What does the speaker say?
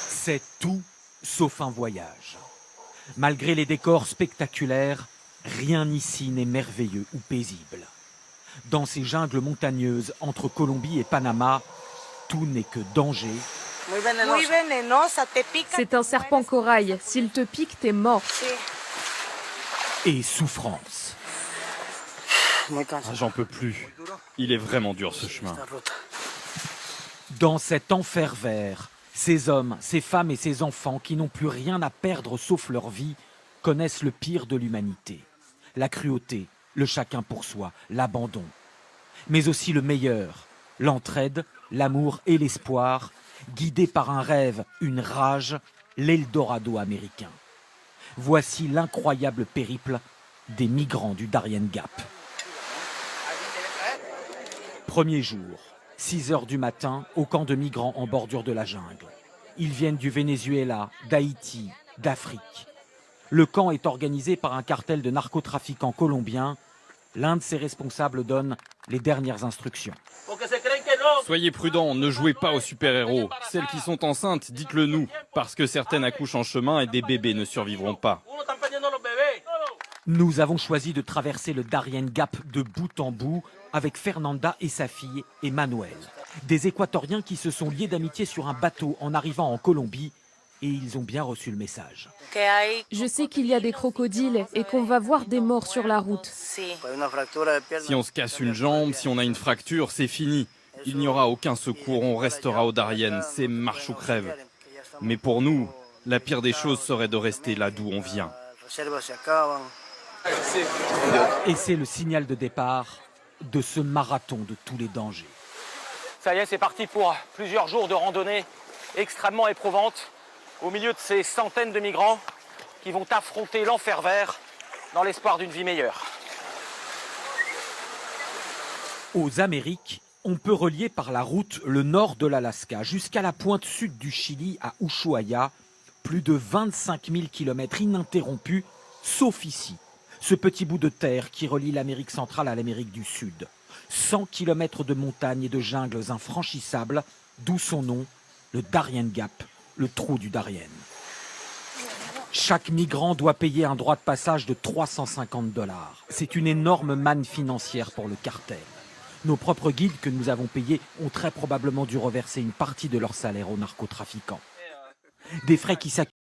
C'est tout sauf un voyage. Malgré les décors spectaculaires, rien ici n'est merveilleux ou paisible. Dans ces jungles montagneuses entre Colombie et Panama, tout n'est que danger. C'est un serpent corail. S'il te pique, t'es mort. Et souffrance. J'en peux plus. Il est vraiment dur ce chemin. Dans cet enfer vert, ces hommes, ces femmes et ces enfants qui n'ont plus rien à perdre sauf leur vie connaissent le pire de l'humanité. La cruauté, le chacun pour soi, l'abandon. Mais aussi le meilleur, l'entraide, l'amour et l'espoir, guidés par un rêve, une rage, l'Eldorado américain. Voici l'incroyable périple des migrants du Darien Gap. Premier jour, 6 heures du matin, au camp de migrants en bordure de la jungle. Ils viennent du Venezuela, d'Haïti, d'Afrique. Le camp est organisé par un cartel de narcotrafiquants colombiens. L'un de ses responsables donne les dernières instructions. Soyez prudents, ne jouez pas aux super-héros. Celles qui sont enceintes, dites-le nous, parce que certaines accouchent en chemin et des bébés ne survivront pas. Nous avons choisi de traverser le Darien Gap de bout en bout avec Fernanda et sa fille Emmanuel. Des Équatoriens qui se sont liés d'amitié sur un bateau en arrivant en Colombie et ils ont bien reçu le message. Je sais qu'il y a des crocodiles et qu'on va voir des morts sur la route. Si on se casse une jambe, si on a une fracture, c'est fini. Il n'y aura aucun secours, on restera au Darien, c'est marche ou crève. Mais pour nous, la pire des choses serait de rester là d'où on vient. Et c'est le signal de départ de ce marathon de tous les dangers. Ça y est, c'est parti pour plusieurs jours de randonnée extrêmement éprouvante au milieu de ces centaines de migrants qui vont affronter l'enfer vert dans l'espoir d'une vie meilleure. Aux Amériques, on peut relier par la route le nord de l'Alaska jusqu'à la pointe sud du Chili à Ushuaia, plus de 25 000 km ininterrompus, sauf ici, ce petit bout de terre qui relie l'Amérique centrale à l'Amérique du Sud. 100 km de montagnes et de jungles infranchissables, d'où son nom, le Darien Gap, le trou du Darien. Chaque migrant doit payer un droit de passage de 350 $. C'est une énorme manne financière pour le cartel. Nos propres guides que nous avons payés ont très probablement dû reverser une partie de leur salaire aux narcotrafiquants. Des frais qui s'accumulent